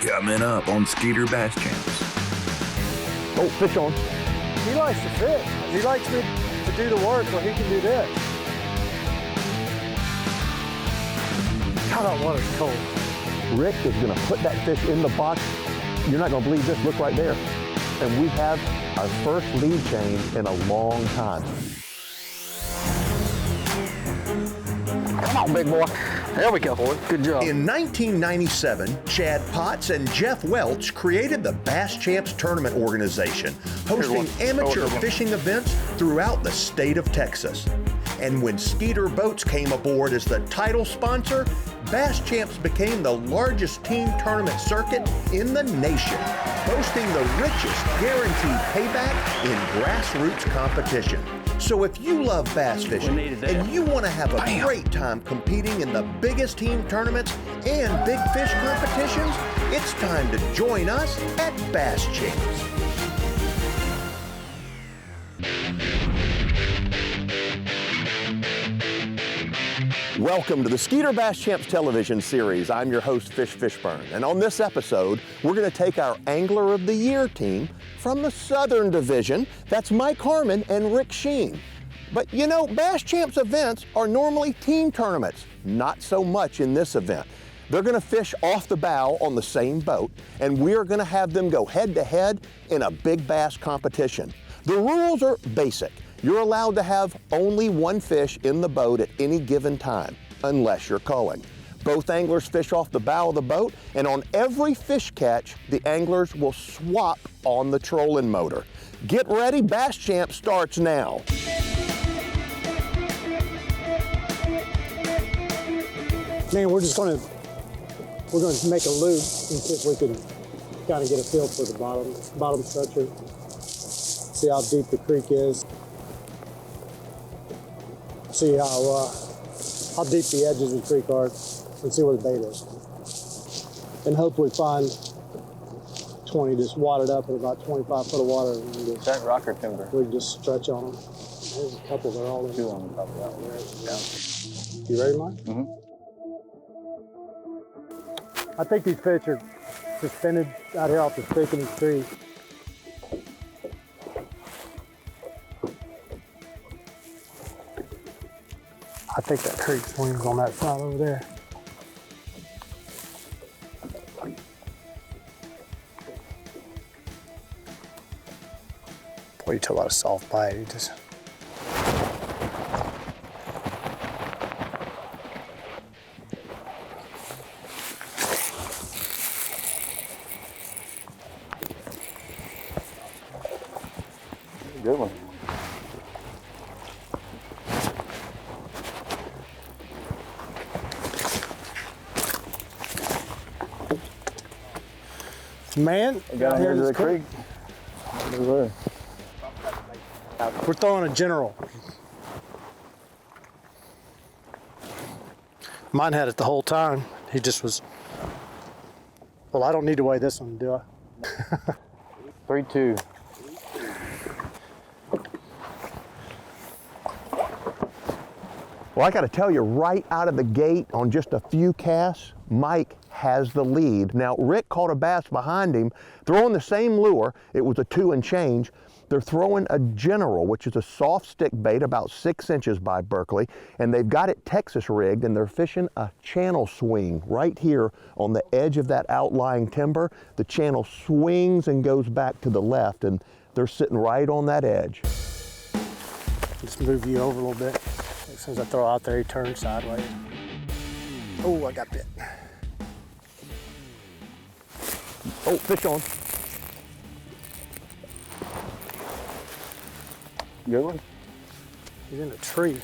Coming up on Skeeter Bass Champs. Oh, fish on. He likes to fish. He likes me to do the work so he can do this. God, that water's cold. Rick is gonna put that fish in the box. You're not gonna believe this, look right there. And we have our first lead change in a long time. Come on, big boy. There we go, boy. Good job. In 1997, Chad Potts and Jeff Welch created the Bass Champs Tournament Organization, hosting amateur fishing events throughout the state of Texas. And when Skeeter Boats came aboard as the title sponsor, Bass Champs became the largest team tournament circuit in the nation, boasting the richest guaranteed payback in grassroots competition. So if you love bass fishing and you want to have a great time competing in the biggest team tournaments and big fish competitions, it's time to join us at Bass Champs. Welcome to the Skeeter Bass Champs television series. I'm your host, Fishburne. And on this episode, we're going to take our Angler of the Year team from the Southern Division. That's Mike Harmon and Rick Sheen. But you know, Bass Champs events are normally team tournaments. Not so much in this event. They're going to fish off the bow on the same boat, and we're going to have them go head-to-head in a big bass competition. The rules are basic. You're allowed to have only one fish in the boat at any given time, unless you're culling. Both anglers fish off the bow of the boat, and on every fish catch, the anglers will swap on the trolling motor. Get ready, Bass Champ starts now. Man, we're gonna make a loop and see if we can kind of get a feel for the bottom structure. See how deep the creek is. See how deep the edges of the creek are, and see where the bait is. And hopefully find 20 just wadded up in about 25 foot of water. And just, that rocker timber. We can just stretch on them. There's a couple, they're all in. Two on the top of that one. Yeah. You ready, Mike? Mm-hmm. I think these fish are suspended out here off the creek in these trees. I think that creek swings on that side over there. Boy, you took a lot of soft bite. You just... Good one. Man, Got here to the creek. We're throwing a general. Mine had it the whole time. He just was, well, I don't need to weigh this one, do I? 3-2. Well, I got to tell you, right out of the gate on just a few casts, Mike has the lead. Now, Rick caught a bass behind him, throwing the same lure. It was a 2 and change. They're throwing a General, which is a soft stick bait about 6 inches by Berkeley, and they've got it Texas rigged, and they're fishing a channel swing right here on the edge of that outlying timber. The channel swings and goes back to the left, and they're sitting right on that edge. Just move you over a little bit. As soon as I throw out there, he turns sideways. Oh, I got bit. Oh, fish on. Good one. He's in a tree.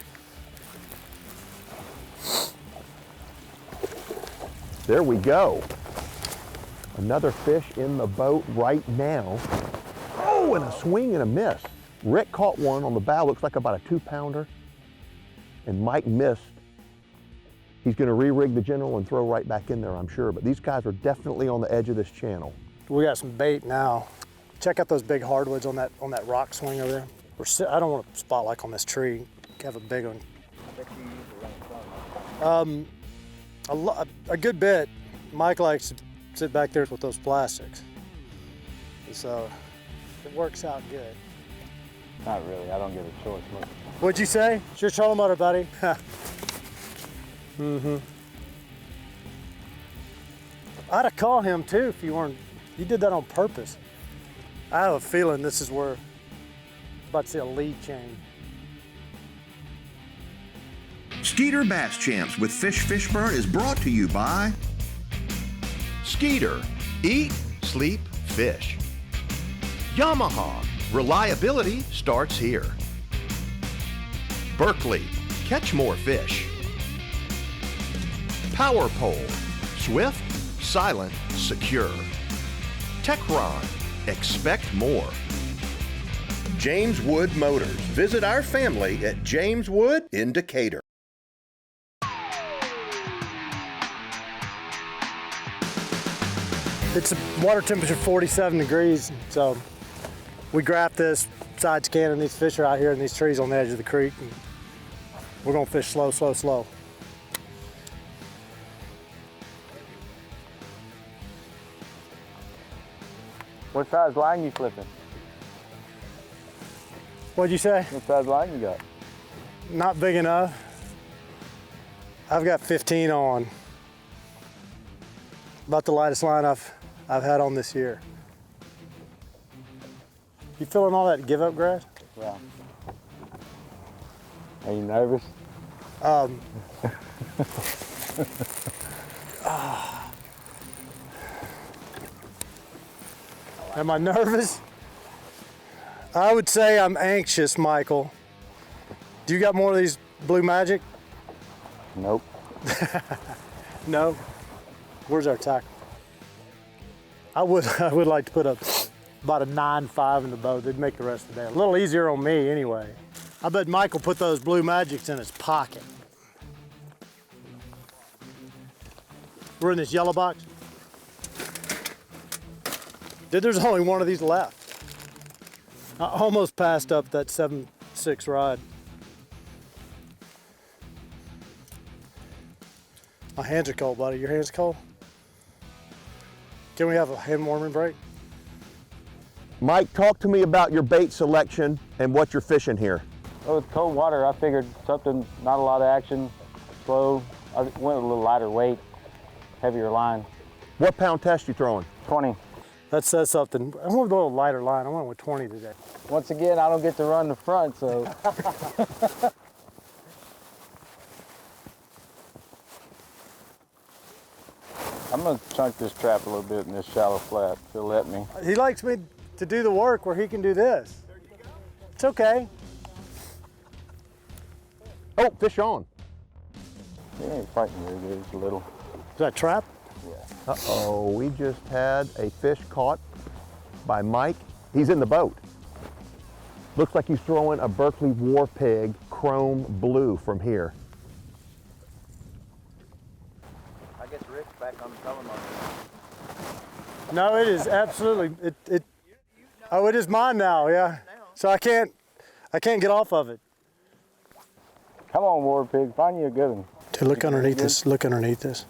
There we go. Another fish in the boat right now. Oh, and a swing and a miss. Rick caught one on the bow, looks like about a 2-pounder. And Mike missed. He's gonna re-rig the General and throw right back in there, I'm sure. But these guys are definitely on the edge of this channel. We got some bait now. Check out those big hardwoods on that rock swing over there. I don't want to spot like on this tree. Have a big one. A good bit. Mike likes to sit back there with those plastics. And so it works out good. Not really. I don't get a choice. Look. What'd you say? It's your trolling motor, buddy. Mm-hmm. I'd have called him too if you weren't. You did that on purpose. I have a feeling this is where I'm about to see a lead chain. Skeeter Bass Champs with Fishburne is brought to you by Skeeter, eat, sleep, fish. Yamaha, reliability starts here. Berkeley, catch more fish. Power Pole, swift, silent, secure. Techron, expect more. James Wood Motors. Visit our family at James Wood in Decatur. It's a water temperature 47 degrees, so we graph this side scanning these fish are out here in these trees on the edge of the creek. And we're gonna fish slow, slow, slow. What size line you flipping? What'd you say? What size line you got? Not big enough. I've got 15 on. About the lightest line I've had on this year. You feeling all that give up grass? Yeah. Are you nervous? Am I nervous? I would say I'm anxious, Michael. Do you got more of these Blue Magic? Nope. No? Where's our tackle? I would like to put about a 9.5 in the boat. They'd make the rest of the day a little easier on me anyway. I bet Michael put those Blue Magics in his pocket. We're in this yellow box. Dude, there's only one of these left. I almost passed up that 7.6 rod. My hands are cold, buddy. Your hands cold? Can we have a hand warming break? Mike, talk to me about your bait selection and what you're fishing here. Well, with cold water, I figured something, not a lot of action, slow. I went with a little lighter weight, heavier line. What pound test you throwing? 20. That says something. I went with a little lighter line. I went with 20 today. Once again, I don't get to run the front, so. I'm gonna chunk this trap a little bit in this shallow flat, if he'll let me. He likes me to do the work where he can do this. It's okay. Oh, fish on. He ain't fighting very good, it's a little. Is that a trap? Uh-oh, we just had a fish caught by Mike. He's in the boat. Looks like he's throwing a Berkeley War Pig chrome blue from here. I guess Rick's back on the trolling motor. No, it is absolutely, oh, it is mine now, yeah. So I can't get off of it. Come on, War Pig, find you a good one. Dude, look underneath this, look underneath this.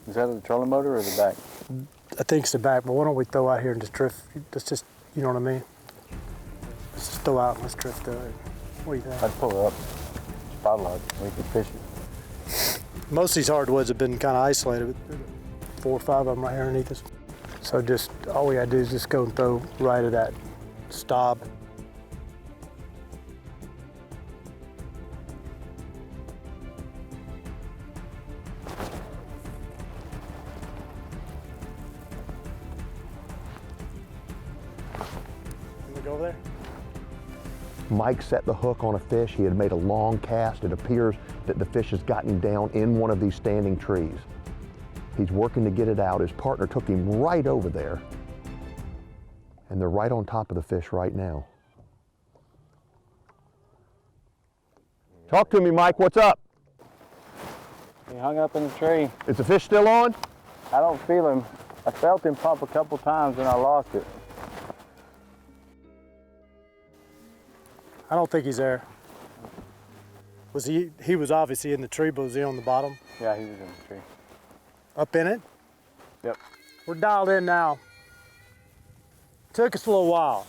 Is that the trolling motor or the back? I think it's the back, but why don't we throw out here and just drift? Let's just, you know what I mean? Let's just throw out and let's drift through it. What do you think? I'd pull her up, spot lock, we could fish it. Most of these hardwoods have been kind of isolated, but 4 or 5 of them right here underneath us. So just, all we gotta do is just go and throw right at that stop. Go over there. Mike set the hook on a fish. He had made a long cast. It appears that the fish has gotten down in one of these standing trees. He's working to get it out. His partner took him right over there. And they're right on top of the fish right now. Talk to me, Mike. What's up? He hung up in the tree. Is the fish still on? I don't feel him. I felt him pump a couple times and I lost it. I don't think he's there. Was he was obviously in the tree, but was he on the bottom? Yeah, he was in the tree. Up in it? Yep. We're dialed in now. Took us a little while.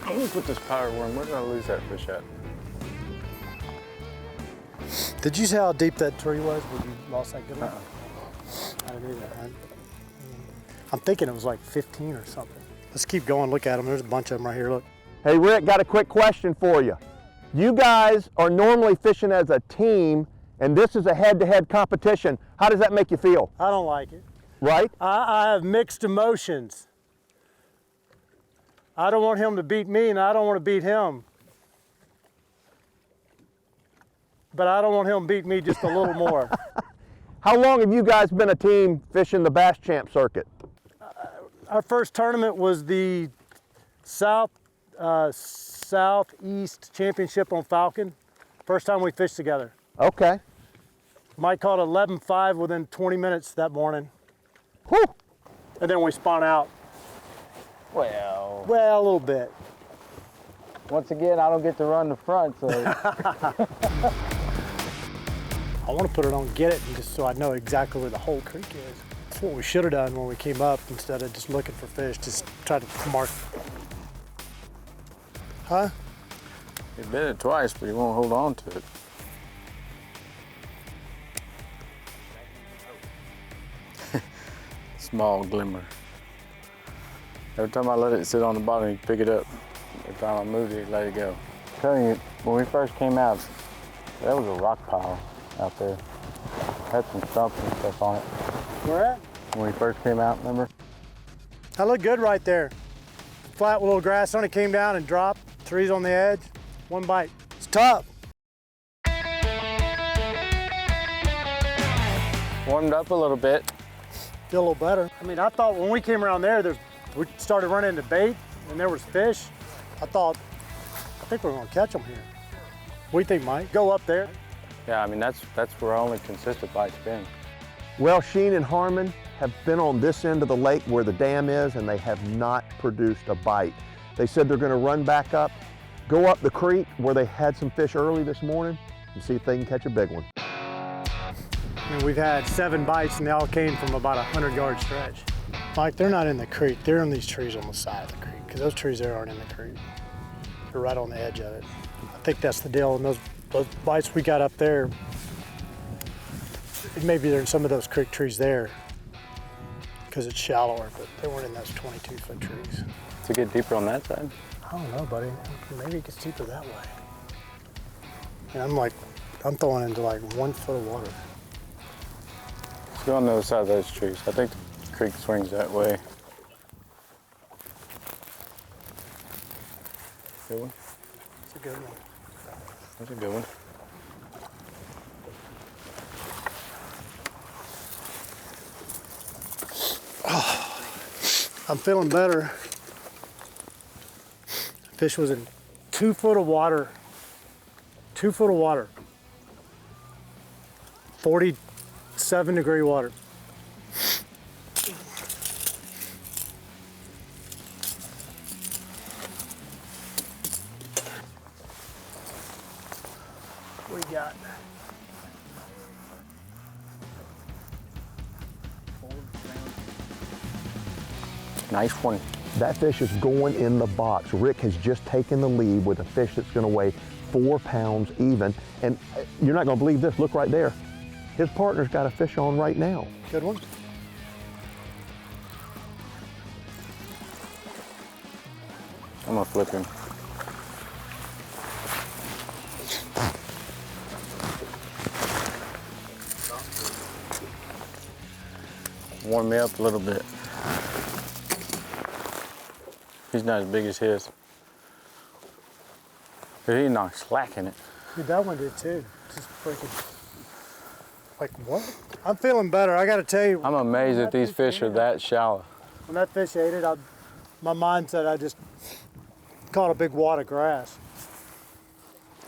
Let me put this power worm. Where did I lose that fish at? Did you see how deep that tree was when you lost that good one? I didn't either. I'm thinking it was like 15 or something. Let's keep going, look at them. There's a bunch of them right here, look. Hey Rick, got a quick question for you. You guys are normally fishing as a team, and this is a head-to-head competition. How does that make you feel? I don't like it. Right? I have mixed emotions. I don't want him to beat me, and I don't want to beat him. But I don't want him to beat me just a little more. How long have you guys been a team fishing the Bass Champ circuit? Our first tournament was the Southeast Championship on Falcon. First time we fished together. Okay. Mike caught 11.5 within 20 minutes that morning. Whew. And then we spun out. Well, Well, a little bit. once again, I don't get to run the front, so I want to put it on Get It just so I know exactly where the whole creek is. That's what we should have done when we came up instead of just looking for fish. Just try to mark. Huh? He bit it twice, but he won't hold on to it. Small glimmer. Every time I let it sit on the bottom, he'd pick it up. Every time I moved it, he'd let it go. I'm telling you, when we first came out, there was a rock pile out there. Had some stumps and stuff on it. Where at? When we first came out, remember? That looked good right there. Flat with a little grass on it, came down and dropped. Trees on the edge, one bite. It's tough. Warmed up a little bit. Feel a little better. I mean, I thought when we came around there, we started running into bait and there was fish. I think we're gonna catch them here. What do you think, Mike? Go up there. Yeah, I mean, that's where our only consistent bite's been. Well, Sheen and Harmon have been on this end of the lake where the dam is, and they have not produced a bite. They said they're going to run back up, go up the creek where they had some fish early this morning, and see if they can catch a big one. I mean, we've had 7 bites and they all came from about a 100-yard stretch. Mike, they're not in the creek. They're in these trees on the side of the creek, because those trees there aren't in the creek. They're right on the edge of it. I think that's the deal. And those bites we got up there, maybe they're in some of those creek trees there because it's shallower, but they weren't in those 22-foot trees. To get deeper on that side? I don't know, buddy. Maybe it gets deeper that way. And I'm throwing into like 1 foot of water. Let's go on the other side of those trees. I think the creek swings that way. Good one? It's a good one. That's a good one. I'm feeling better. Fish was in 2 foot of water. 2 foot of water. 47-degree water. What we got? Nice one. That fish is going in the box. Rick has just taken the lead with a fish that's going to weigh 4 pounds even. And you're not going to believe this. Look right there. His partner's got a fish on right now. Good one. I'm gonna flip him. Warm me up a little bit. He's not as big as his. But he knocked slack in it. Dude, that one did too. Just freaking. Like what? I'm feeling better. I got to tell you. I'm amazed that these fish are that shallow. When that fish ate it, my mind said I just caught a big wad of grass.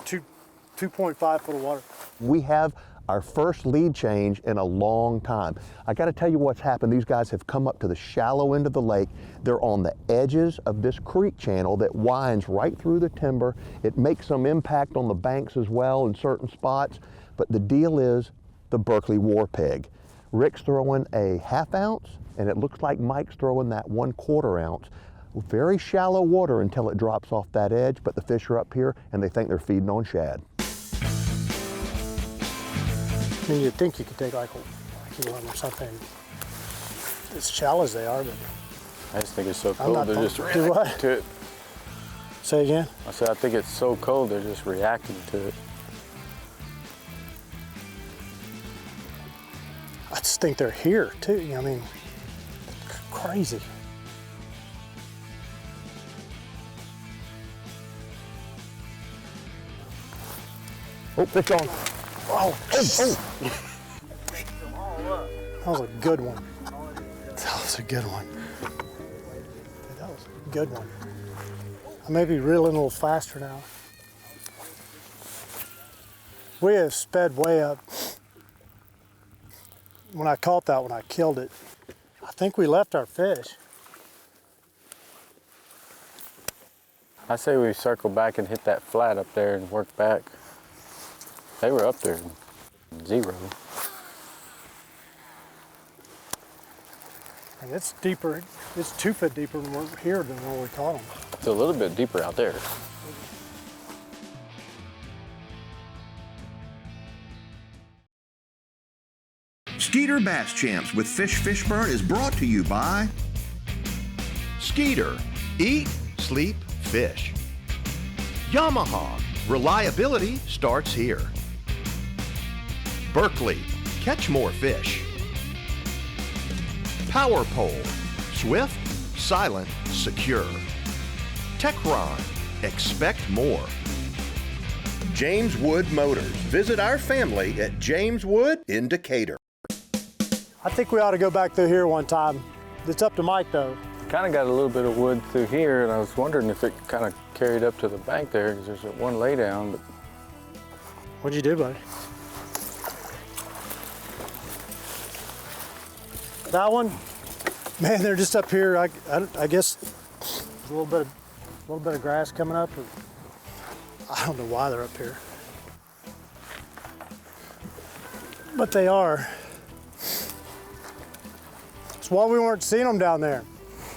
2.5 foot of water. We have our first lead change in a long time. I got to tell you what's happened. These guys have come up to the shallow end of the lake. They're on the edges of this creek channel that winds right through the timber. It makes some impact on the banks as well in certain spots, but the deal is the Berkley War Pig. Rick's throwing a 1/2 ounce, and it looks like Mike's throwing that 1/4 ounce. Very shallow water until it drops off that edge, but the fish are up here and they think they're feeding on shad. I mean, you'd think you could take like a kilo or something as shallow as they are, but I just think it's so I'm cold, not they're just do reacting what? to it. Say again? I said, I think it's so cold, they're just reacting to it. I just think they're here too. I mean, crazy. Oh, fish on. Oh, that was a good one. That was a good one. Dude, that was a good one. I may be reeling a little faster now. We have sped way up. When I caught that one, I killed it. I think we left our fish. I say we circle back and hit that flat up there and work back. They were up there, 0. And it's deeper, it's 2 foot deeper than we're here than where we caught them. It's a little bit deeper out there. Skeeter Bass Champs with Fishburne is brought to you by Skeeter, eat, sleep, fish. Yamaha, reliability starts here. Berkley, catch more fish. Power Pole, swift, silent, secure. Techron, expect more. James Wood Motors, visit our family at James Wood in Decatur. I think we ought to go back through here one time. It's up to Mike though. Kind of got a little bit of wood through here, and I was wondering if it kind of carried up to the bank there, because there's one lay down. But What'd you do, buddy? That one? Man, they're just up here. I guess a little bit of grass coming up. Or, I don't know why they're up here, but they are. It's why we weren't seeing them down there,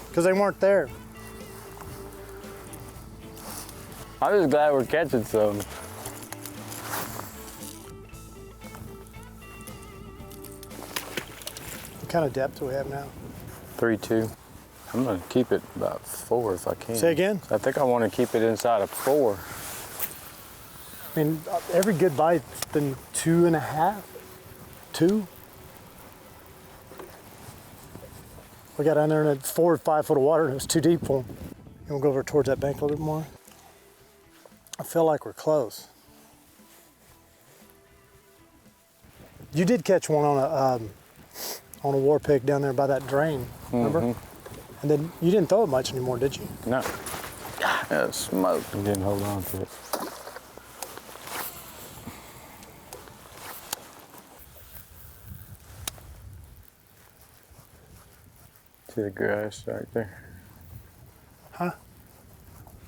because they weren't there. I'm just glad we're catching some. What kind of depth do we have now? 3-2. I'm gonna keep it about 4 if I can. Say again? I think I want to keep it inside of 4. I mean, every good bite's been 2.5, 2. We got under in 4 or 5 foot of water and it was too deep for them. You want to go over towards that bank a little bit more? I feel like we're close. You did catch one on a war pig down there by that drain, remember? Mm-hmm. And then you didn't throw it much anymore, did you? No. Yeah, smoke. I didn't hold on to it. See the grass right there? Huh?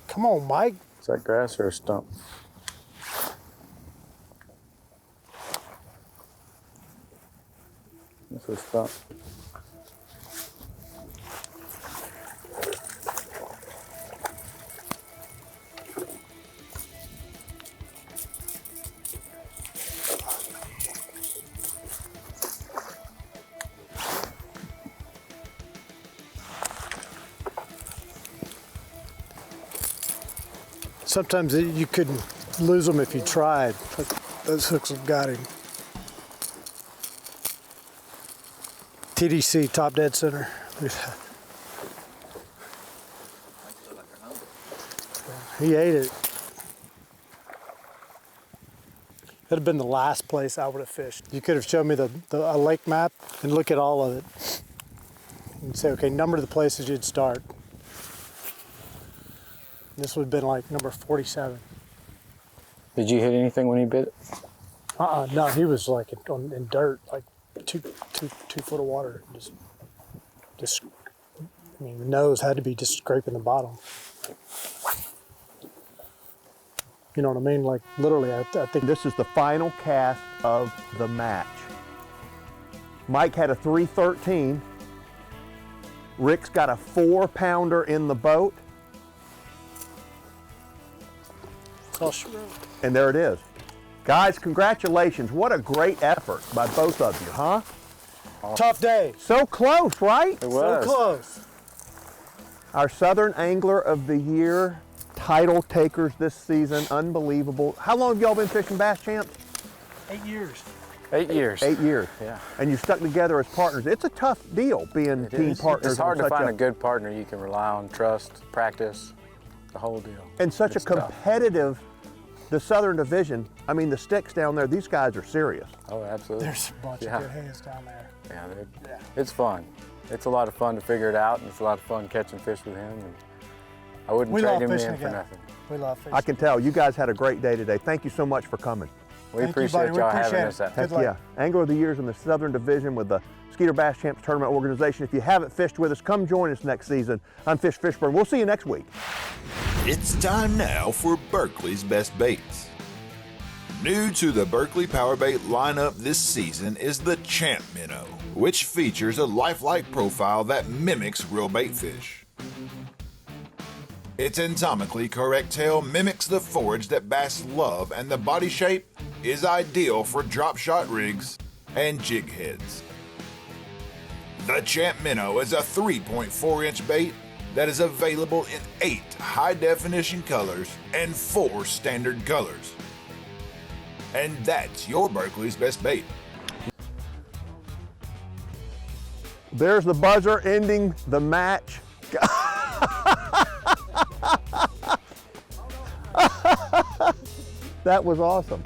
Come on, Mike. Is that grass or a stump? That's a stump. Sometimes you couldn't lose them if you tried, but those hooks have got him. TDC, top dead center. He ate it. That'd have been the last place I would have fished. You could have shown me a lake map and look at all of it. And say, okay, number the places you'd start. This would have been like number 47. Did you hit anything when he bit it? No, he was like in dirt, like two foot of water. Just, I mean, the nose had to be just scraping the bottom. You know what I mean? Like literally, I think This is the final cast of the match. Mike had a 313. Rick's got a 4-pounder in the boat. And there it is. Guys, congratulations. What a great effort by both of you, huh? tough day. So close, right? It was. So close. Our Southern Angler of the Year title takers this season. Unbelievable. How long have y'all been fishing Bass Champs? 8 years. 8 years. 8 years. Yeah. And you stuck together as partners. It's a tough deal being team partners. It's hard on to such find a good partner you can rely on, trust, practice, the whole deal. And such It's a tough. competitive, the Southern Division. I mean, the sticks down there, these guys are serious. Oh, absolutely. There's a bunch of good hands down there. Yeah, it's fun. It's a lot of fun to figure it out, and it's a lot of fun catching fish with him. And I wouldn't We trade love him fishing in for together. nothing. We love fishing. I can tell you guys had a great day today. Thank you so much for coming. We Thank you, appreciate buddy. We y'all appreciate having it. us out. Good Heck luck. yeah. Angler of the Year's in the Southern Division with the Skeeter Bass Champs Tournament Organization. If you haven't fished with us, come join us next season. I'm Fishburne. We'll see you next week. It's time now for Berkeley's Best Baits. New to the Berkeley Power Bait lineup this season is the Champ Minnow, which features a lifelike profile that mimics real bait fish. Its anatomically correct tail mimics the forage that bass love, and the body shape is ideal for drop shot rigs and jig heads. The Champ Minnow is a 3.4-inch bait that is available in 8 high-definition colors and 4 standard colors. And that's your Berkeley's Best Bait. There's the buzzer ending the match. That was awesome.